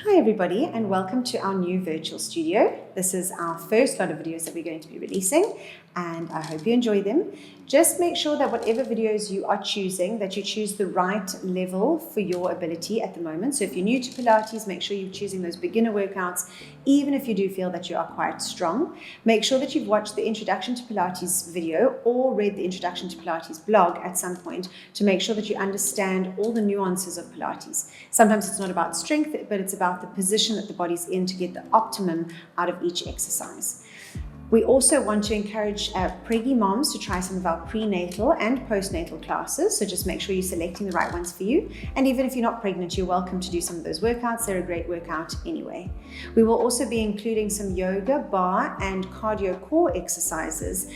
Hi everybody, and welcome to our new virtual studio. This is our first lot of videos that we're going to be releasing, and I hope you enjoy them. Just make sure that whatever videos you are choosing, that you choose the right level for your ability at the moment. So if you're new to Pilates, make sure you're choosing those beginner workouts, even if you do feel that you are quite strong. Make sure that you've watched the Introduction to Pilates video or read the Introduction to Pilates blog at some point to make sure that you understand all the nuances of Pilates. Sometimes it's not about strength, but it's about the position that the body's in to get the optimum out of each exercise. We also want to encourage preggy moms to try some of our prenatal and postnatal classes, so just make sure you're selecting the right ones for you. And even if you're not pregnant, you're welcome to do some of those workouts. They're a great workout anyway. We will also be including some yoga, bar, and cardio core exercises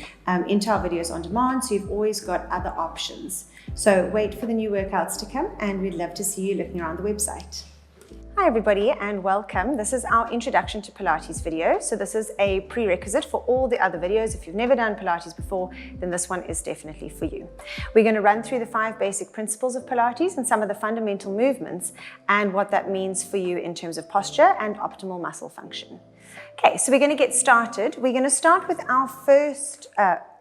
into our videos on demand, so you've always got other options. So wait for the new workouts to come, and we'd love to see you looking around the website. Hi everybody, and welcome. This is our Introduction to Pilates video. So this is a prerequisite for all the other videos. If you've never done Pilates before, then this one is definitely for you. We're going to run through the 5 basic principles of Pilates and some of the fundamental movements and what that means for you in terms of posture and optimal muscle function. Okay, so we're going to get started. We're going to start with our first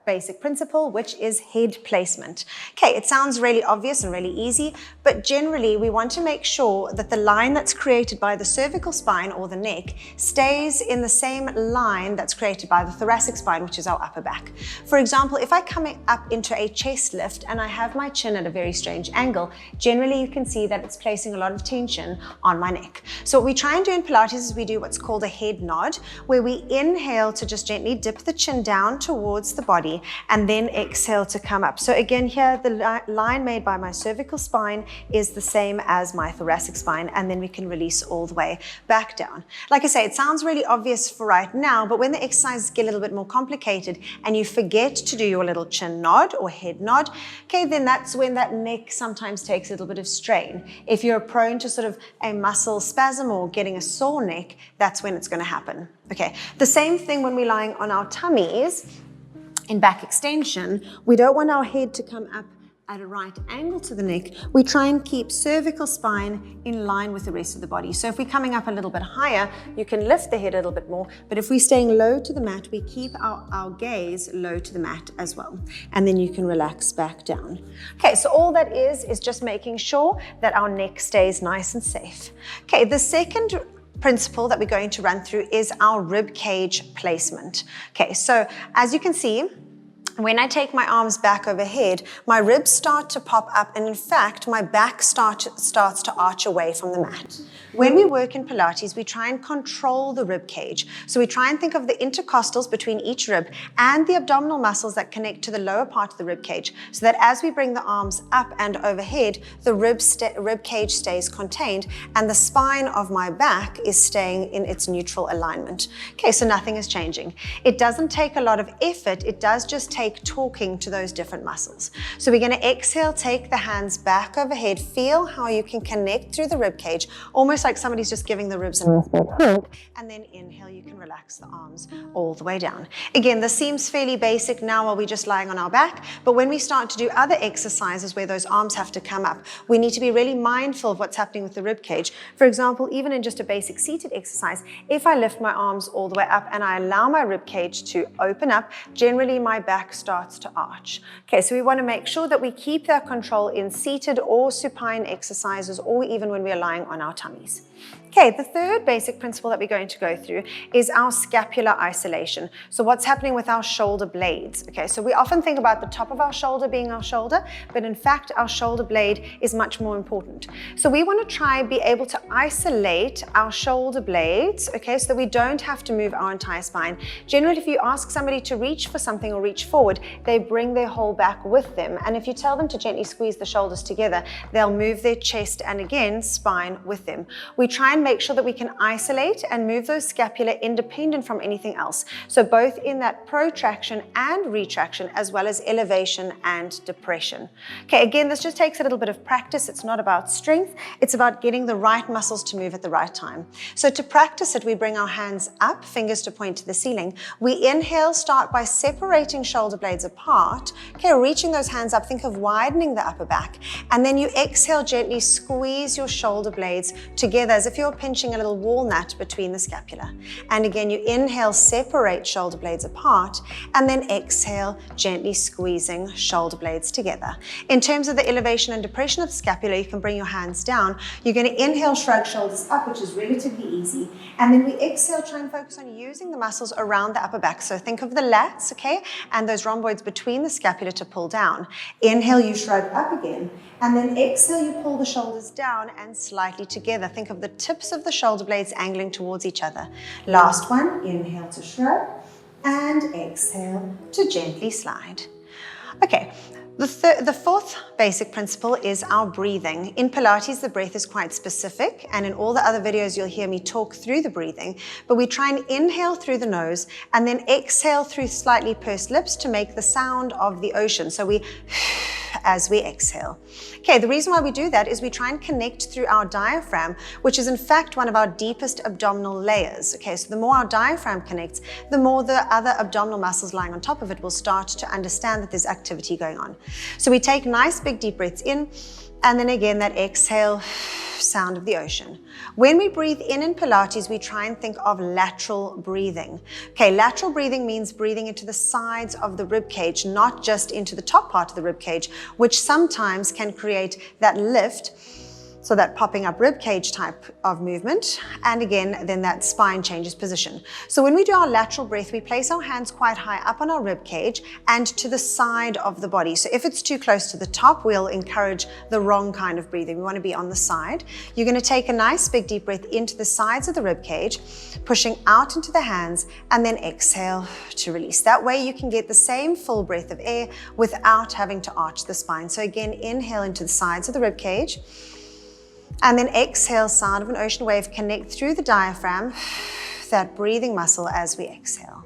basic principle, which is head placement. Okay, it sounds really obvious and really easy, but generally we want to make sure that the line that's created by the cervical spine or the neck stays in the same line that's created by the thoracic spine, which is our upper back. For example, if I come up into a chest lift and I have my chin at a very strange angle, generally you can see that it's placing a lot of tension on my neck. So what we try and do in Pilates is we do what's called a head nod, where we inhale to just gently dip the chin down towards the body and then exhale to come up. So again, here the line made by my cervical spine is the same as my thoracic spine, and then we can release all the way back down. Like I say, it sounds really obvious for right now, but when the exercises get a little bit more complicated and you forget to do your little chin nod or head nod, okay, then that's when that neck sometimes takes a little bit of strain. If you're prone to sort of a muscle spasm or getting a sore neck, that's when it's going to happen. Okay, the same thing when we're lying on our tummies. In back extension, we don't want our head to come up at a right angle to the neck. We try and keep cervical spine in line with the rest of the body. So if we're coming up a little bit higher, you can lift the head a little bit more, but if we're staying low to the mat, we keep our gaze low to the mat as well. And then you can relax back down. Okay, so all that is just making sure that our neck stays nice and safe. Okay, the second principle that we're going to run through is our rib cage placement. Okay, so as you can see, when I take my arms back overhead, my ribs start to pop up, and in fact, my back starts to arch away from the mat. When we work in Pilates, we try and control the rib cage. So we try and think of the intercostals between each rib and the abdominal muscles that connect to the lower part of the rib cage, so that as we bring the arms up and overhead, the rib cage stays contained and the spine of my back is staying in its neutral alignment. Okay, so nothing is changing. It doesn't take a lot of effort. It does just take talking to those different muscles. So we're going to exhale, take the hands back overhead, feel how you can connect through the rib cage, almost like somebody's just giving the ribs a hug, and then inhale, you can relax the arms all the way down. Again, this seems fairly basic now while we're just lying on our back, but when we start to do other exercises where those arms have to come up, we need to be really mindful of what's happening with the rib cage. For example, even in just a basic seated exercise, if I lift my arms all the way up and I allow my rib cage to open up, generally my back starts to arch. Okay, so we want to make sure that we keep that control in seated or supine exercises, or even when we're lying on our tummies. Okay, the third basic principle that we're going to go through is our scapular isolation. So what's happening with our shoulder blades? Okay, so we often think about the top of our shoulder being our shoulder, but in fact, our shoulder blade is much more important. So we want to try and be able to isolate our shoulder blades, okay, so that we don't have to move our entire spine. Generally, if you ask somebody to reach for something or reach forward, they bring their whole back with them. And if you tell them to gently squeeze the shoulders together, they'll move their chest and again, spine with them. We try and make sure that we can isolate and move those scapula independent from anything else. So both in that protraction and retraction, as well as elevation and depression. Okay, again, this just takes a little bit of practice. It's not about strength. It's about getting the right muscles to move at the right time. So to practice it, we bring our hands up, fingers to point to the ceiling. We inhale, start by separating shoulder shoulder blades apart. Okay, reaching those hands up, think of widening the upper back. And then you exhale, gently squeeze your shoulder blades together as if you're pinching a little walnut between the scapula. And again, you inhale, separate shoulder blades apart, and then exhale, gently squeezing shoulder blades together. In terms of the elevation and depression of the scapula, you can bring your hands down. You're going to inhale, shrug shoulders up, which is relatively easy. And then we exhale, try and focus on using the muscles around the upper back. So think of the lats, okay, and those rhomboids between the scapula to pull down. Inhale, you shrug up again. And then exhale, you pull the shoulders down and slightly together. Think of the tips of the shoulder blades angling towards each other. Last one, inhale to shrug and exhale to gently slide. Okay. The fourth basic principle is our breathing. In Pilates, the breath is quite specific, and in all the other videos, you'll hear me talk through the breathing, but we try and inhale through the nose and then exhale through slightly pursed lips to make the sound of the ocean. So we as we exhale. Okay, the reason why we do that is we try and connect through our diaphragm, which is in fact one of our deepest abdominal layers. Okay, so the more our diaphragm connects, the more the other abdominal muscles lying on top of it will start to understand that there's activity going on. So we take nice big deep breaths in, and then again that exhale, sound of the ocean. When we breathe in Pilates, we try and think of lateral breathing. Okay, lateral breathing means breathing into the sides of the rib cage, not just into the top part of the rib cage, which sometimes can create that lift, so that popping up rib cage type of movement, and again, then that spine changes position. So when we do our lateral breath, we place our hands quite high up on our rib cage and to the side of the body. So if it's too close to the top, we'll encourage the wrong kind of breathing. We want to be on the side. You're going to take a nice big deep breath into the sides of the rib cage, pushing out into the hands, and then exhale to release. That way you can get the same full breath of air without having to arch the spine. So again, inhale into the sides of the rib cage, and then exhale, sound of an ocean wave, connect through the diaphragm, that breathing muscle as we exhale.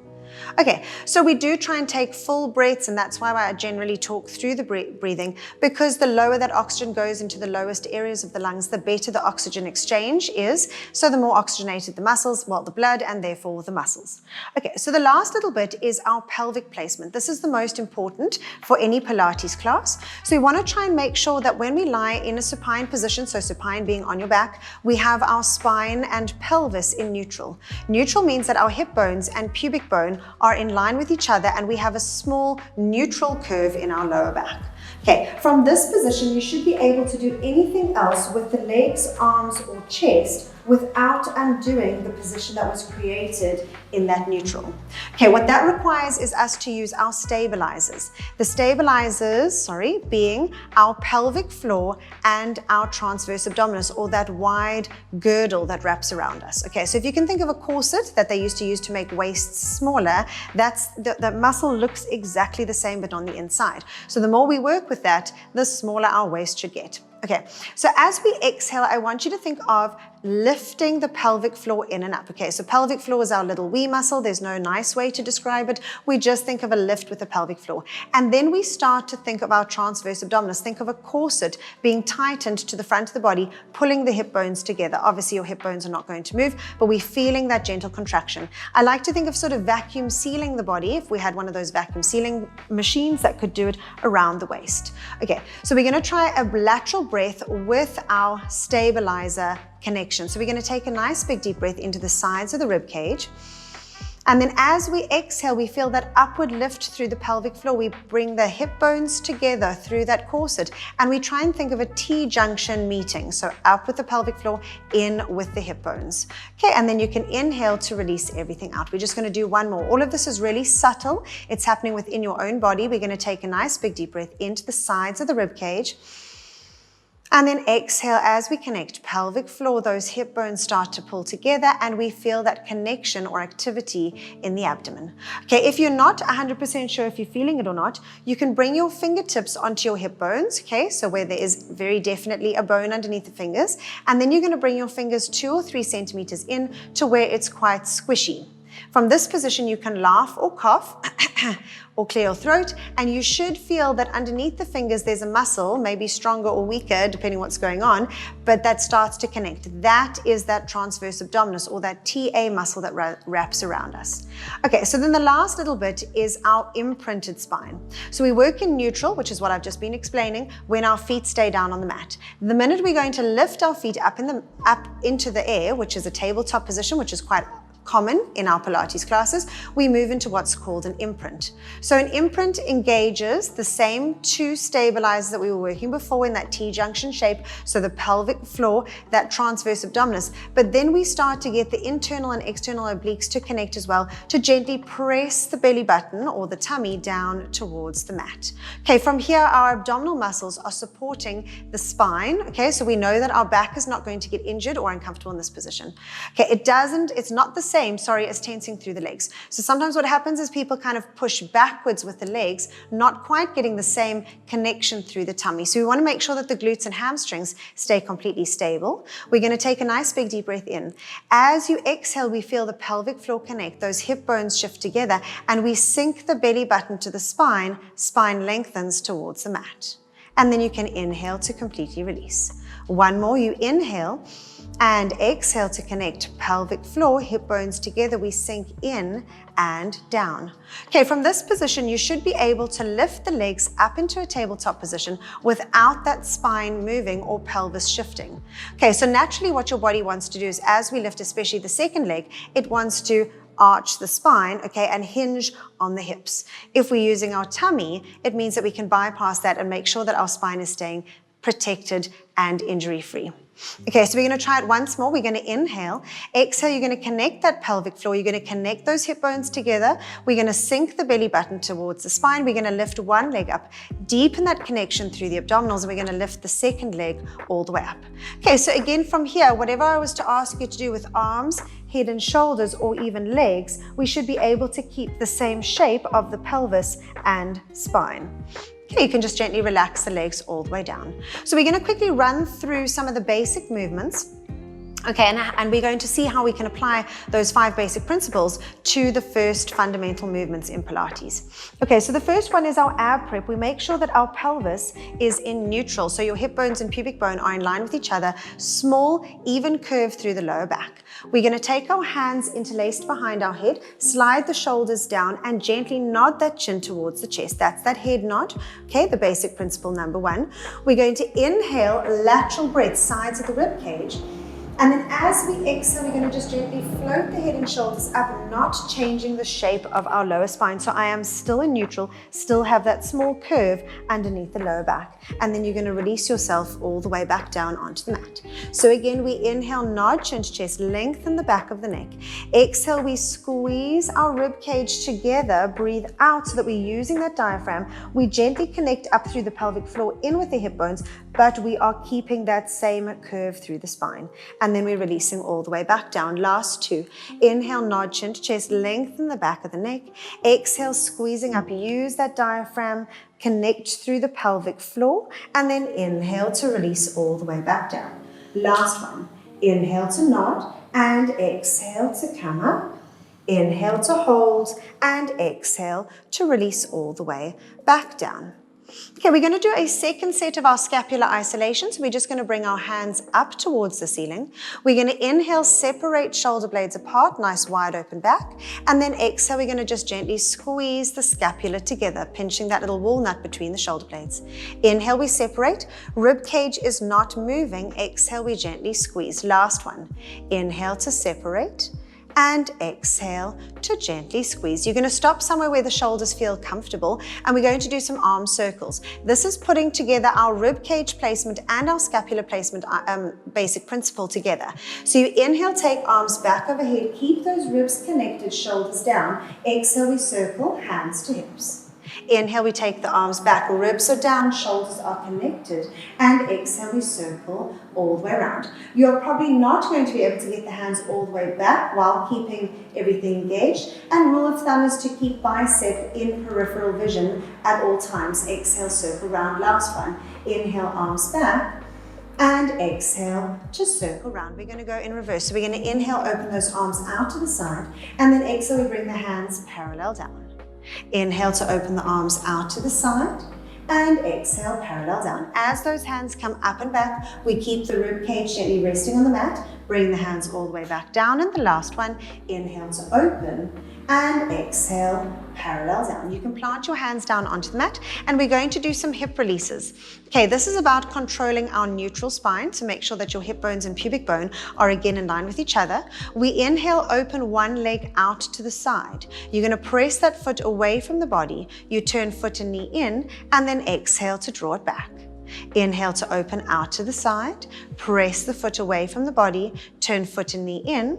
Okay, so we do try and take full breaths, and that's why I generally talk through the breathing, because the lower that oxygen goes into the lowest areas of the lungs, the better the oxygen exchange is. So the more oxygenated the muscles, well, the blood, and therefore the muscles. Okay, so the last little bit is our pelvic placement. This is the most important for any Pilates class. So we want to try and make sure that when we lie in a supine position, so supine being on your back, we have our spine and pelvis in neutral. Neutral means that our hip bones and pubic bone are in line with each other, and we have a small neutral curve in our lower back. Okay, from this position, you should be able to do anything else with the legs, arms, or chest without undoing the position that was created in that neutral. Okay, what that requires is us to use our stabilizers. The stabilizers, being our pelvic floor and our transverse abdominis, or that wide girdle that wraps around us. Okay, so if you can think of a corset that they used to use to make waists smaller, that's the muscle looks exactly the same but on the inside. So the more we work with that, the smaller our waist should get. Okay, so as we exhale, I want you to think of lifting the pelvic floor in and up. Okay, so pelvic floor is our little wee muscle. There's no nice way to describe it. We just think of a lift with the pelvic floor. And then we start to think of our transverse abdominis. Think of a corset being tightened to the front of the body, pulling the hip bones together. Obviously, your hip bones are not going to move, but we're feeling that gentle contraction. I like to think of sort of vacuum sealing the body, if we had one of those vacuum sealing machines that could do it around the waist. Okay, so we're going to try a lateral breath with our stabilizer connection. So we're going to take a nice big deep breath into the sides of the rib cage. And then as we exhale, we feel that upward lift through the pelvic floor. We bring the hip bones together through that corset, and we try and think of a T-junction meeting. So up with the pelvic floor, in with the hip bones. Okay, and then you can inhale to release everything out. We're just going to do one more. All of this is really subtle. It's happening within your own body. We're going to take a nice big deep breath into the sides of the rib cage. And then exhale as we connect pelvic floor, those hip bones start to pull together, and we feel that connection or activity in the abdomen. Okay, if you're not 100% sure if you're feeling it or not, you can bring your fingertips onto your hip bones, okay, so where there is very definitely a bone underneath the fingers, and then you're going to bring your fingers 2 or 3 centimeters in to where it's quite squishy. From this position, you can laugh or cough or clear your throat, and you should feel that underneath the fingers there's a muscle, maybe stronger or weaker, depending what's going on, but that starts to connect. That is that transverse abdominis, or that TA muscle that wraps around us. Okay, so then the last little bit is our imprinted spine. So we work in neutral, which is what I've just been explaining, when our feet stay down on the mat. The minute we're going to lift our feet up into the air, which is a tabletop position, which is quite common in our Pilates classes, we move into what's called an imprint. So an imprint engages the same two stabilizers that we were working before in that T-junction shape, so the pelvic floor, that transverse abdominis, but then we start to get the internal and external obliques to connect as well, to gently press the belly button or the tummy down towards the mat. Okay, from here our abdominal muscles are supporting the spine, okay, so we know that our back is not going to get injured or uncomfortable in this position. Okay, it's not the same, as tensing through the legs. So sometimes what happens is people kind of push backwards with the legs, not quite getting the same connection through the tummy. So we want to make sure that the glutes and hamstrings stay completely stable. We're going to take a nice big deep breath in. As you exhale, we feel the pelvic floor connect, those hip bones shift together, and we sink the belly button to the spine lengthens towards the mat. And then you can inhale to completely release. One more, you inhale and exhale to connect pelvic floor, hip bones together, we sink in and down. Okay, from this position, you should be able to lift the legs up into a tabletop position without that spine moving or pelvis shifting. Okay, so naturally what your body wants to do is, as we lift, especially the second leg, it wants to arch the spine, okay, and hinge on the hips. If we're using our tummy, it means that we can bypass that and make sure that our spine is staying protected and injury-free. Okay, so we're going to try it once more. We're going to inhale. Exhale, you're going to connect that pelvic floor. You're going to connect those hip bones together. We're going to sink the belly button towards the spine. We're going to lift one leg up, deepen that connection through the abdominals, and we're going to lift the second leg all the way up. Okay, so again from here, whatever I was to ask you to do with arms, head and shoulders, or even legs, we should be able to keep the same shape of the pelvis and spine. Okay, you can just gently relax the legs all the way down. So we're going to quickly run through some of the basic movements. Okay, and we're going to see how we can apply those 5 basic principles to the first fundamental movements in Pilates. Okay, so the first one is our ab prep. We make sure that our pelvis is in neutral, so your hip bones and pubic bone are in line with each other, small, even curve through the lower back. We're going to take our hands interlaced behind our head, slide the shoulders down, and gently nod that chin towards the chest. That's that head nod. Okay, the basic principle number 1. We're going to inhale, lateral breath, sides of the rib cage. And then as we exhale, we're going to just gently float the head and shoulders up, not changing the shape of our lower spine. So I am still in neutral, still have that small curve underneath the lower back. And then you're going to release yourself all the way back down onto the mat. So again, we inhale, nod chin to chest, lengthen the back of the neck. Exhale, we squeeze our rib cage together, breathe out so that we're using that diaphragm. We gently connect up through the pelvic floor, in with the hip bones, but we are keeping that same curve through the spine. And then we're releasing all the way back down. Last 2. Inhale, nod chin to chest, lengthen the back of the neck. Exhale, squeezing up, use that diaphragm, connect through the pelvic floor, and then inhale to release all the way back down. Last one. Inhale to nod, and exhale to come up. Inhale to hold, and exhale to release all the way back down. Okay, we're going to do a second set of our scapular isolation. So we're just going to bring our hands up towards the ceiling. We're going to inhale, separate shoulder blades apart, nice wide open back. And then exhale, we're going to just gently squeeze the scapula together, pinching that little walnut between the shoulder blades. Inhale, we separate. Rib cage is not moving. Exhale, we gently squeeze. Last one. Inhale to separate. And exhale to gently squeeze. You're going to stop somewhere where the shoulders feel comfortable, and we're going to do some arm circles. This is putting together our rib cage placement and our scapular placement basic principle together. So you inhale, take arms back overhead, keep those ribs connected, shoulders down. Exhale, we circle, hands to hips. Inhale, we take the arms back, ribs are down, shoulders are connected, and exhale, we circle all the way around. You're probably not going to be able to get the hands all the way back while keeping everything engaged, and rule of thumb is to keep bicep in peripheral vision at all times. Exhale, circle round. Last one. Inhale, arms back. and exhale to circle round. We're going to go in reverse. So we're going to inhale, open those arms out to the side, and then exhale, we bring the hands parallel down. Inhale to open the arms out to the side, and exhale, parallel down. As those hands come up and back, we keep the ribcage gently resting on the mat. Bring the hands all the way back down. And the last one, inhale to open, and exhale, parallel down. You can plant your hands down onto the mat, and we're going to do some hip releases. Okay, this is about controlling our neutral spine to make sure that your hip bones and pubic bone are again in line with each other. We inhale, open one leg out to the side. You're going to press that foot away from the body. You turn foot and knee in, and then exhale to draw it back. Inhale to open out to the side. Press the foot away from the body. Turn foot and knee in,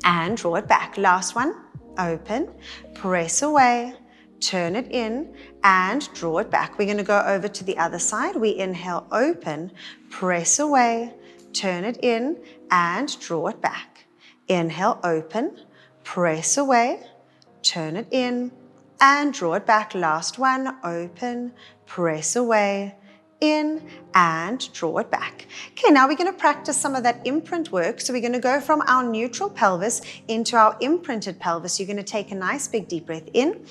and draw it back. Last one. Open, press away, turn it in, and draw it back. We're going to go over to the other side. We inhale, open, press away, turn it in, and draw it back. Inhale, open, press away, turn it in, and draw it back. Last one, open, press away, in, and draw it back. Okay, now we're going to practice some of that imprint work. So we're going to go from our neutral pelvis into our imprinted pelvis. You're going to take a nice big deep breath in,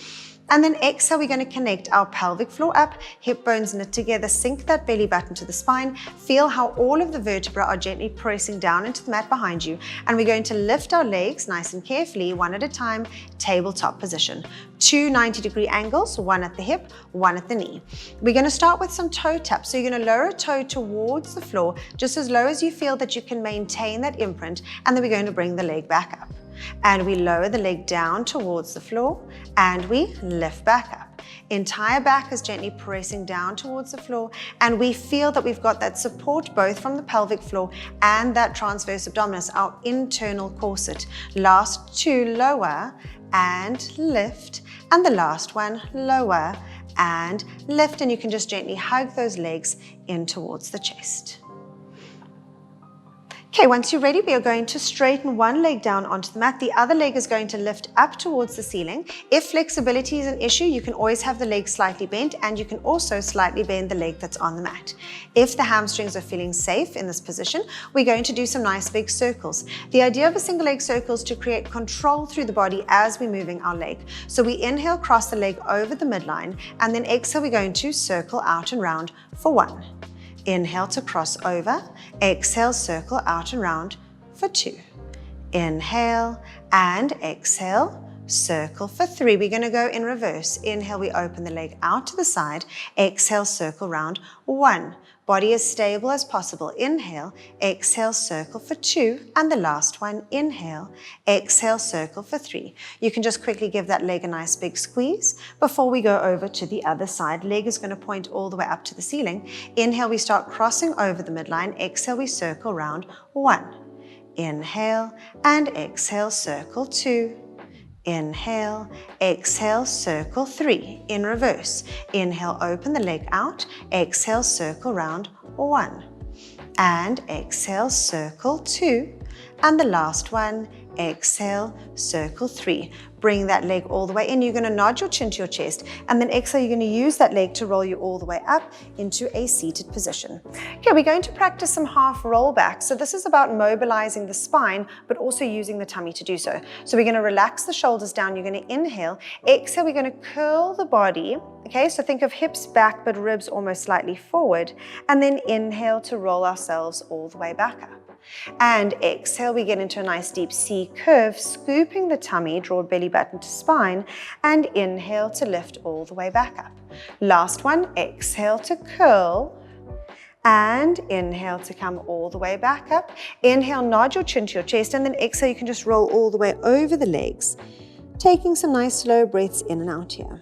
and then exhale, we're going to connect our pelvic floor up, hip bones knit together, sink that belly button to the spine. Feel how all of the vertebrae are gently pressing down into the mat behind you. And we're going to lift our legs nice and carefully, one at a time, tabletop position. 2 90-degree angles, one at the hip, one at the knee. We're going to start with some toe taps. So you're going to lower a toe towards the floor, just as low as you feel that you can maintain that imprint. And then we're going to bring the leg back up. And we lower the leg down towards the floor, and we lift back up. Entire back is gently pressing down towards the floor, and we feel that we've got that support both from the pelvic floor and that transverse abdominis, our internal corset. Last 2, lower and lift, and the last one, lower and lift, and you can just gently hug those legs in towards the chest. Okay, once you're ready, we are going to straighten one leg down onto the mat. The other leg is going to lift up towards the ceiling. If flexibility is an issue, you can always have the leg slightly bent, and you can also slightly bend the leg that's on the mat. If the hamstrings are feeling safe in this position, we're going to do some nice big circles. The idea of a single leg circle is to create control through the body as we're moving our leg. So we inhale, cross the leg over the midline, and then exhale, we're going to circle out and round for 1. Inhale to cross over, exhale, circle out and round for 2. Inhale and exhale, circle for 3. We're going to go in reverse. Inhale, we open the leg out to the side, exhale, circle round 1. Body as stable as possible. Inhale, exhale, circle for 2, and the last one, inhale, exhale, circle for 3. You can just quickly give that leg a nice big squeeze before we go over to the other side. Leg is going to point all the way up to the ceiling. Inhale, we start crossing over the midline. Exhale, we circle round 1. Inhale and exhale, circle 2. Inhale, exhale, circle 3. In reverse. Inhale, open the leg out. Exhale, circle round 1. And exhale, circle 2. And the last one, exhale, circle 3. Bring that leg all the way in. You're going to nod your chin to your chest, and then exhale, you're going to use that leg to roll you all the way up into a seated position. Okay, we're going to practice some half rollbacks. So this is about mobilizing the spine, but also using the tummy to do so. So we're going to relax the shoulders down. You're going to inhale. Exhale, we're going to curl the body. Okay, so think of hips back, but ribs almost slightly forward. And then inhale to roll ourselves all the way back up. And exhale, we get into a nice deep C curve, scooping the tummy, draw belly button to spine, and inhale to lift all the way back up. Last one, exhale to curl, and inhale to come all the way back up. Inhale, nod your chin to your chest, and then exhale, you can just roll all the way over the legs, taking some nice slow breaths in and out here.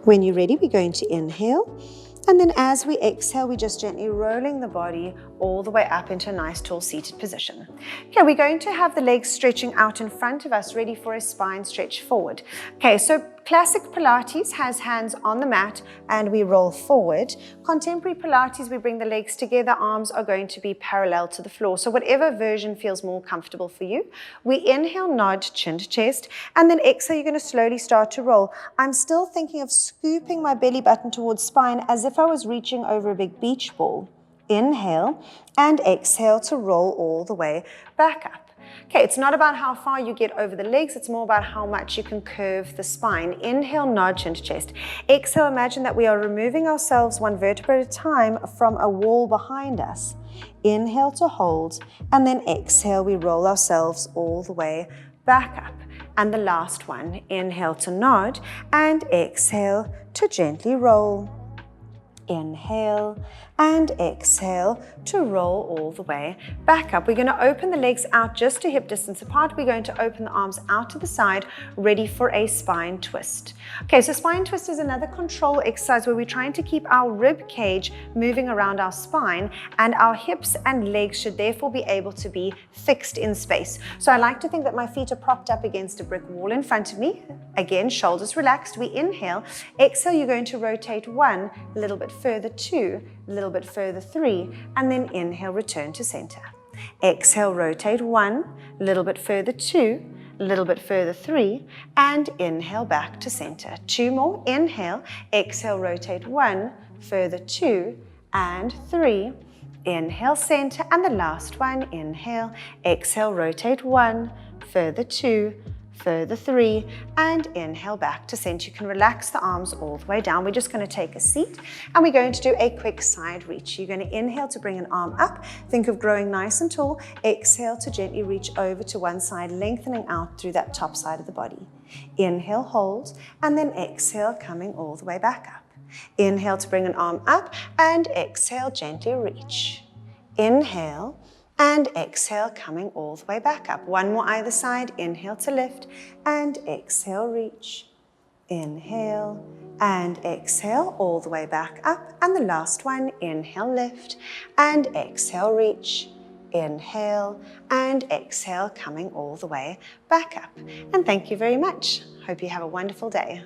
When you're ready, we're going to inhale. And then as we exhale, we're just gently rolling the body all the way up into a nice tall seated position. Okay, we're going to have the legs stretching out in front of us, ready for a spine stretch forward. Okay, so Classic Pilates has hands on the mat and we roll forward. Contemporary Pilates, we bring the legs together, arms are going to be parallel to the floor. So whatever version feels more comfortable for you. We inhale, nod, chin to chest, and then exhale, you're going to slowly start to roll. I'm still thinking of scooping my belly button towards spine as if I was reaching over a big beach ball. Inhale and exhale to roll all the way back up. Okay, it's not about how far you get over the legs, it's more about how much you can curve the spine. Inhale, nod, chin to chest. Exhale, imagine that we are removing ourselves one vertebra at a time from a wall behind us. Inhale to hold, and then exhale, we roll ourselves all the way back up. And the last one, inhale to nod, and exhale to gently roll. Inhale and exhale to roll all the way back up. We're going to open the legs out just to hip distance apart. We're going to open the arms out to the side, ready for a spine twist. Okay, so spine twist is another control exercise where we're trying to keep our rib cage moving around our spine, and our hips and legs should therefore be able to be fixed in space. So I like to think that my feet are propped up against a brick wall in front of me. Again, shoulders relaxed. We inhale. Exhale, you're going to rotate 1, a little bit further 2, a little bit further 3, and then inhale, return to center. Exhale, rotate 1, a little bit further 2, a little bit further 3, and inhale back to center. 2 more. Inhale, exhale, rotate 1, further 2, and 3. Inhale, center, and the last one. Inhale, exhale, rotate 1, further 2, further 3, and inhale back to center. You can relax the arms all the way down. We're just going to take a seat and we're going to do a quick side reach. You're going to inhale to bring an arm up. Think of growing nice and tall. Exhale to gently reach over to one side, lengthening out through that top side of the body. Inhale, hold, and then exhale, coming all the way back up. Inhale to bring an arm up and exhale, gently reach. Inhale and exhale, coming all the way back up. One more either side. Inhale to lift and exhale, reach. Inhale and exhale all the way back up. And the last one, inhale, lift and exhale, reach. Inhale and exhale, coming all the way back up. And thank you very much. Hope you have a wonderful day.